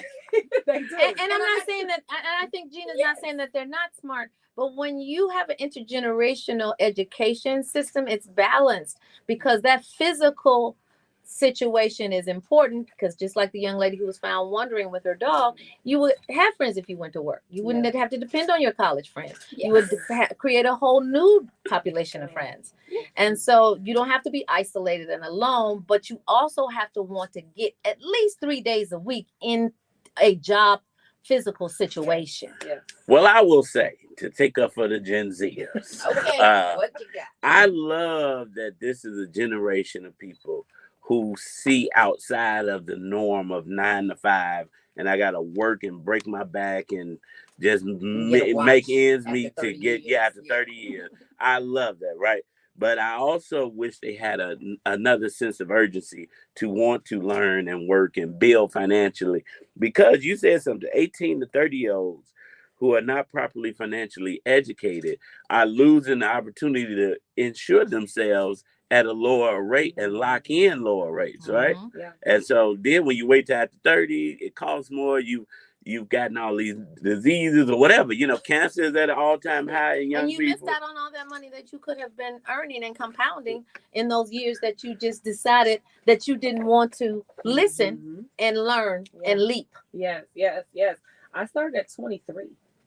They do. And I'm not saying that. And I think Gina's not saying that they're not smart. But when you have an intergenerational education system, it's balanced, because that physical situation is important, because just like the young lady who was found wandering with her dog, you would have friends if you went to work. You wouldn't have to depend on your college friends. You would create a whole new population of friends. And so you don't have to be isolated and alone, but you also have to want to get at least 3 days a week in a job physical situation. Well, I will say, to take up for the Gen Zers, What you got? I love that this is a generation of people who see outside of the norm of 9 to 5, and I gotta work and break my back and just make ends meet to get after 30 years. I love that, right? But I also wish they had another sense of urgency to want to learn and work and build financially, because you said something. 18 to 30 year olds who are not properly financially educated are losing the opportunity to insure themselves at a lower rate and lock in lower rates, right? And so then when you wait till after 30, it costs more. You've gotten all these diseases or whatever. Cancer is at an all-time high in young people. And you missed out on all that money that you could have been earning and compounding in those years that you just decided that you didn't want to listen and learn and leap. Yes. I started at 23.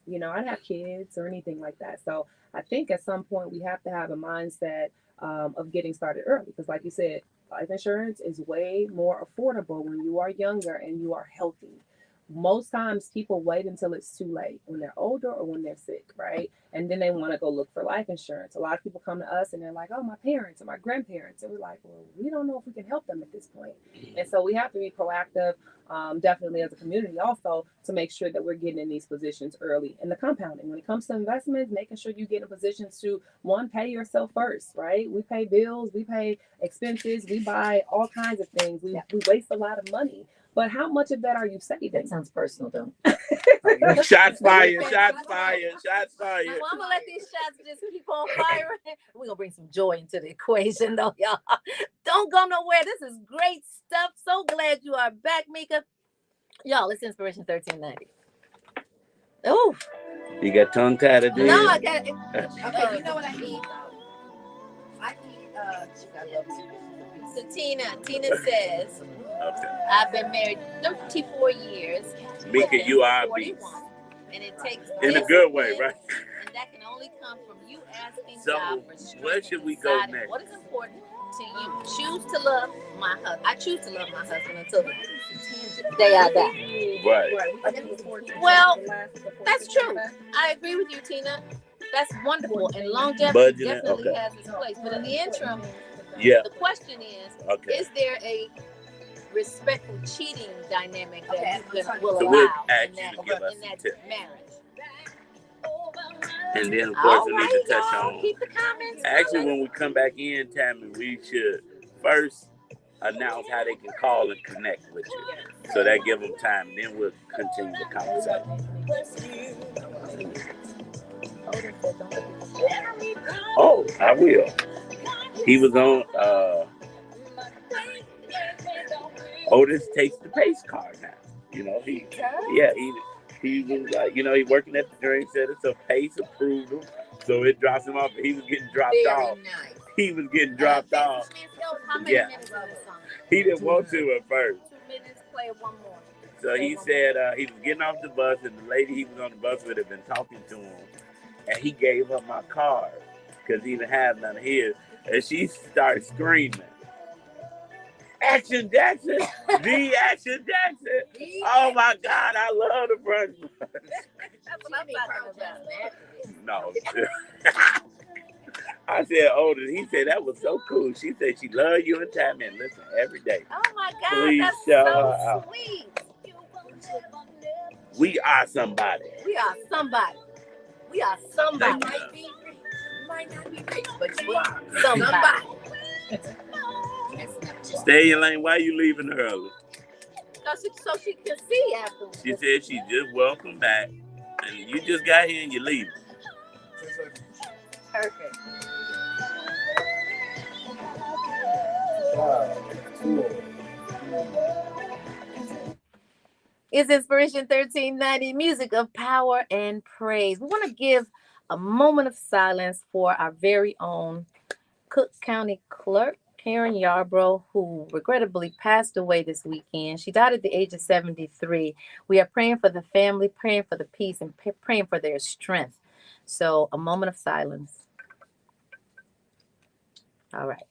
I didn't have kids or anything like that. So I think at some point we have to have a mindset of getting started early, because like you said, life insurance is way more affordable when you are younger and you are healthy. Most times people wait until it's too late, when they're older or when they're sick, right? And then they want to go look for life insurance. A lot of people come to us and they're like, oh, my parents or my grandparents. And we're like, well, we don't know if we can help them at this point. And so we have to be proactive, definitely as a community also, to make sure that we're getting in these positions early. And the compounding, when it comes to investments, making sure you get in positions to, one, pay yourself first, right? We pay bills, we pay expenses, we buy all kinds of things. We waste a lot of money. But how much of that are you saving? That sounds personal, though. Shots fired, shots fired, shots fired. Well, I'm going to let these shots just keep on firing. We're going to bring some joy into the equation, though, y'all. Don't go nowhere. This is great stuff. So glad you are back, Mika. Y'all, it's Inspiration 1390. Oh, You got tongue tied again? no, I got it. Okay, you know what I need? I need, I love you. So Tina says, Okay. I've been married 34 years. Mika, with you him, are a beast. 41, and it takes In a good way, discipline, right? and that can only come from you asking So, God for strength where and should we go deciding next? what is important to you. Choose to love my husband. I choose to love my husband until the day I die. Right. Well, that's true. I agree with you, Tina. That's wonderful, and longevity Budgeting, definitely okay. has its place. But in the interim, Yeah. the question is: Okay. is there a respectful cheating dynamic that Okay, you will So allow we'll in ask you that, to give us in some that tips. marriage? And then, of course, All we right, need to touch y'all. on. Keep the comments Actually, coming. when we come back in, Tammy, we should first announce how they can call and connect with you. So that give them time. Then we'll continue the conversation. Oh, I will. He was on Otis takes the pace car now. You know, he was like, you know, he working at the drink center, so pace approved him. So it drops him off. He was getting dropped off. Nice. He was getting dropped off. How many Yeah. minutes of this song? He didn't want to at first. 2 minutes. Play one more. So he said he was getting off the bus, and the lady he was on the bus with had been talking to him, and he gave her my card because he didn't have none of his, and she started screaming, "Action Jackson! The Action Jackson! Oh my God, I love the Brunch Bus." That's what I'm talking about. No. I said, Otis. He said that was so cool. She said she loved you and Tammy and listen every day. Oh my God, Please that's show so her out. sweet. We are somebody. We are somebody. We are somebody. You might not be rich, but you are Somebody. Stay in your lane. Why are you leaving early? So she can see afterwards. She said she just welcome back, and you just got here and you're leaving. Perfect. It's Inspiration 1390, music of power and praise. We want to give a moment of silence for our very own Cook County clerk, Karen Yarbrough, who regrettably passed away this weekend. She died at the age of 73. We are praying for the family, praying for the peace, and praying for their strength. So, a moment of silence. All right.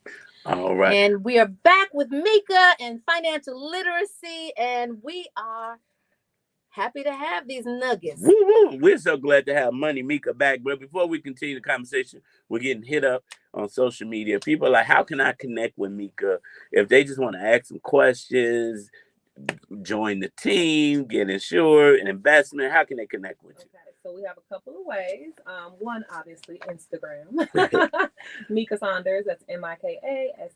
All right. And we are back with Mika and financial literacy, and we are happy to have these nuggets. Woo woo. We're so glad to have Money Mika back. But before we continue the conversation, we're getting hit up on social media. People are like, how can I connect with Mika? If they just want to ask some questions, join the team, get insured, an investment, how can they connect with you? Okay, so we have a couple of ways. One, obviously, Instagram. Mika Saunders, that's MikaSaunders.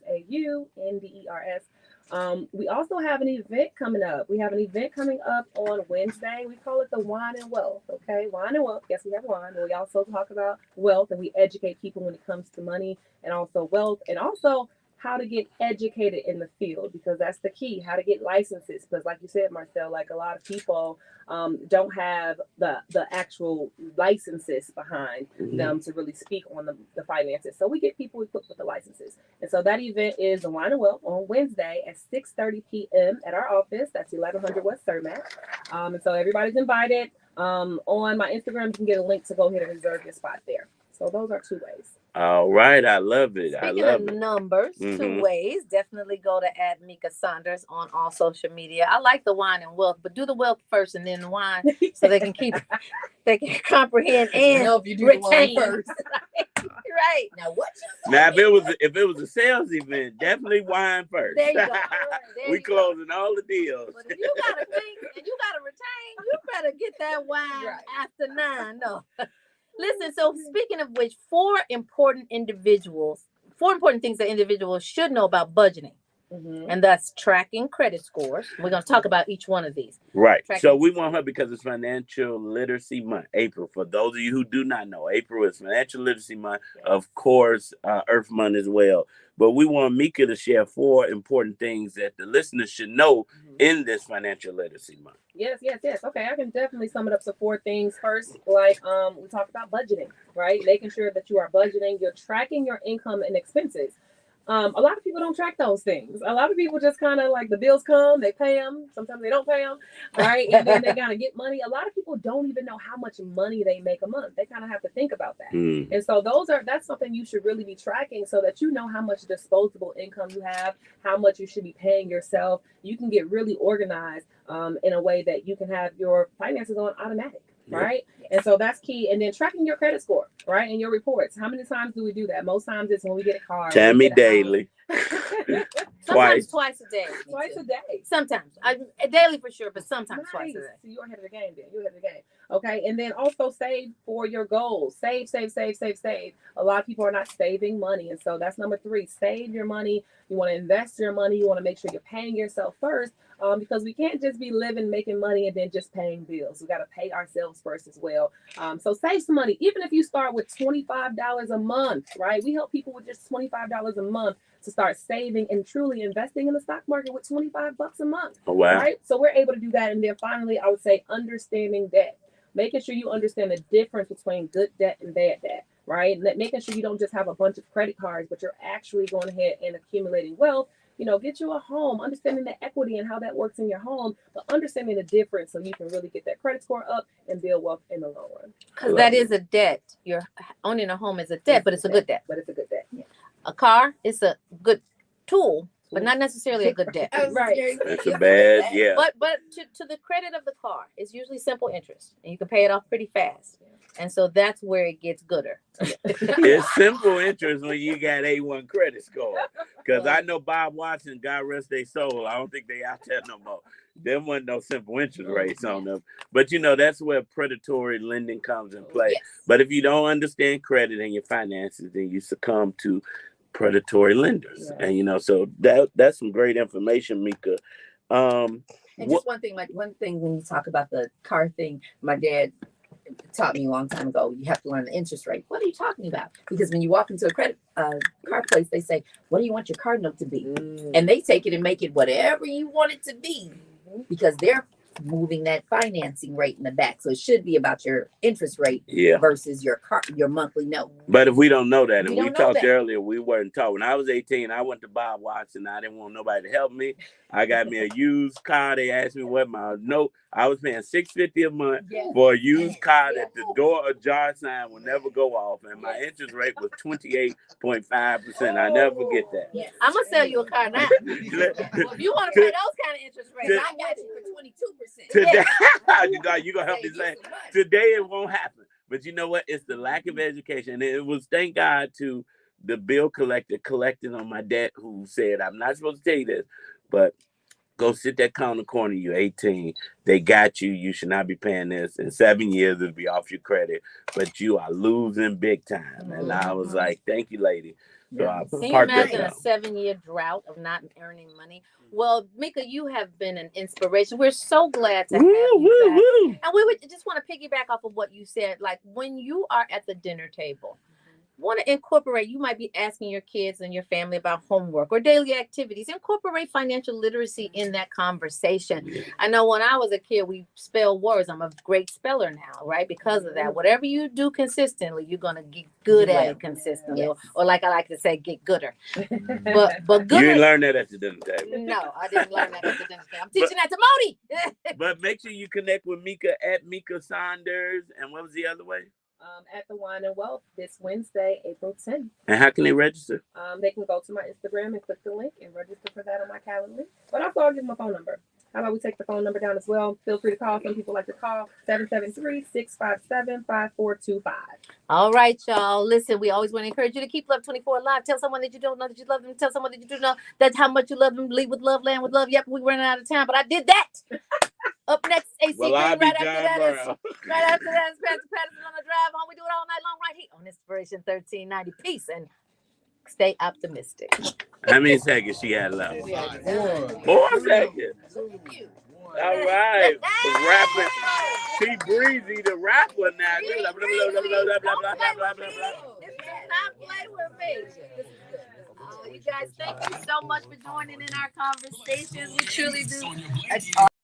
We also have an event coming up. We have an event coming up on Wednesday. We call it the Wine and Wealth, okay? Wine and Wealth. Yes, we have wine, but we also talk about wealth, and we educate people when it comes to money and also wealth, and also how to get educated in the field, because that's the key, how to get licenses. Because like you said, Marcel, like a lot of people don't have the actual licenses behind them to really speak on the finances. So we get people equipped with the licenses. And so that event is the Wine and Wealth on Wednesday at 6:30 p.m. at our office. That's 1100 West Cermak. And so everybody's invited. On my Instagram, you can get a link to go ahead and reserve your spot there. So those are two ways. All right, I love it. Speaking of numbers, two ways. Definitely go to @Mika Saunders on all social media. I like the wine and wealth, but do the wealth first and then the wine, so they can they can comprehend and if you do retain. the wine first. Right. Now what you say? Now, if it was a sales event, definitely wine first. There you go. We closing all the deals. But if you gotta think and you gotta retain, you better get that wine after 9. No. Listen, so speaking of which, 4 important things that individuals should know about budgeting. And that's tracking credit scores. We're going to talk about each one of these. Right. Tracking So we want her because it's Financial Literacy Month, April. For those of you who do not know, April is Financial Literacy Month. Of course, Earth Month as well. But we want Mika to share 4 important things that the listeners should know in this financial literacy month? Yes. Okay, I can definitely sum it up to 4 things. First, like we talked about budgeting, right? Making sure that you are budgeting, you're tracking your income and expenses. A lot of people don't track those things. A lot of people just kind of like the bills come, they pay them. Sometimes they don't pay them, right? And then they gotta get money. A lot of people don't even know how much money they make a month. They kind of have to think about that. And so that's something you should really be tracking so that you know how much disposable income you have, how much you should be paying yourself. You can get really organized in a way that you can have your finances on automatic. Right. And so that's key. And then tracking your credit score, right? And your reports. How many times do we do that? Most times it's when we get a car. Tammy daily. Sometimes twice a day. Twice a day. Sometimes. Daily for sure, but sometimes twice a day. So you're ahead of the game then. You're ahead of the game. Okay. And then also save for your goals. Save. A lot of people are not saving money. And so that's number 3. Save your money. You want to invest your money. You want to make sure you're paying yourself first. Because we can't just be living, making money, and then just paying bills. We got to pay ourselves first as well. So save some money. Even if you start with $25 a month, right? We help people with just $25 a month to start saving and truly investing in the stock market with $25 a month. Oh, wow. Right? So we're able to do that. And then finally, I would say understanding debt. Making sure you understand the difference between good debt and bad debt. Right? Making sure you don't just have a bunch of credit cards, but you're actually going ahead and accumulating wealth. Get you a home, understanding the equity and how that works in your home, but understanding the difference so you can really get that credit score up and build wealth in the long run. Because that is a debt. You're owning a home is a debt, but it's a good debt. But it's a good debt. Yeah. A car is a good tool, but not necessarily a good debt. Right. That's a bad, yeah. But to the credit of the car, it's usually simple interest, and you can pay it off pretty fast. And so that's where it gets gooder. It's simple interest when you got A1 credit score. Because I know Bob Watson, God rest their soul, I don't think they out there no more. There wasn't no simple interest rates on them. But that's where predatory lending comes in play. Yes. But if you don't understand credit and your finances, then you succumb to predatory lenders. Yeah. And so that's some great information, Mika. And just one thing when you talk about the car thing, my dad taught me a long time ago, you have to learn the interest rate. What are you talking about? Because when you walk into a credit car place, they say, what do you want your car note to be? And they take it and make it whatever you want it to be, because they're moving that financing rate in the back. So it should be about your interest rate versus your monthly note. But if we don't know that, and We we don't know talked that. earlier, we weren't taught. When I was 18, I went to Bob Watson. I didn't want nobody to help me. I got me a used car. They asked me what my note. I was paying $650 a month for a used car that the door ajar sign will never go off, and my interest rate was 28.5%. I never forget that. I'm gonna sell you a car now. Well, if you want to pay those kind of interest rates, I got you for 22%. Today, you gonna help me say today it won't happen. But you know what? It's the lack of education. And it was thank God to the bill collector collecting on my debt, who said, I'm not supposed to tell you this, but go sit that car on the corner. You're 18. They got you. You should not be paying this. In 7 years, it'll be off your credit. But you are losing big time. And I was like, thank you, lady. So I Can you parked imagine that a 7-year drought of not earning money? Well, Mika, you have been an inspiration. We're so glad to have you back. And we would just want to piggyback off of what you said. Like when you are at the dinner table, want to incorporate, you might be asking your kids and your family about homework or daily activities. Incorporate financial literacy in that conversation. I know when I was a kid, we spell words. I'm a great speller now, right? Because of that. Whatever you do consistently, you're going to get good at it consistently. Or like I like to say, get gooder. But gooder. You didn't learn that at the dinner table. No, I didn't learn that at the dinner table. I'm teaching that to Modi. But make sure you connect with Mika at Mika Saunders. And what was the other way? At the Wine and Wealth this Wednesday, April 10th. And how can they register? They can go to my Instagram and click the link and register for that on my calendar. But also, I'll give them a phone number. How about we take the phone number down as well? Feel free to call. Some people like to call 773-657-5425. All right, y'all. Listen, we always want to encourage you to keep Love 24 alive. Tell someone that you don't know that you love them. Tell someone that you do know that's how much you love them. Lead with love, land with love. Yep, we're running out of time, but I did that. Up next, AC Well, Green. I'll be Right John after that is Brown. Pastor Patterson on the drive home. We do it all night long right here on Inspiration 1390. Peace and stay optimistic. How many seconds she had left? 4 seconds. All right. Rapping. She breezy, the rapper now. Blah, blah, blah, blah, blah, blah, blah, blah, blah, blah. Not play with me. You guys, thank you so so much for joining in our conversations. We truly do.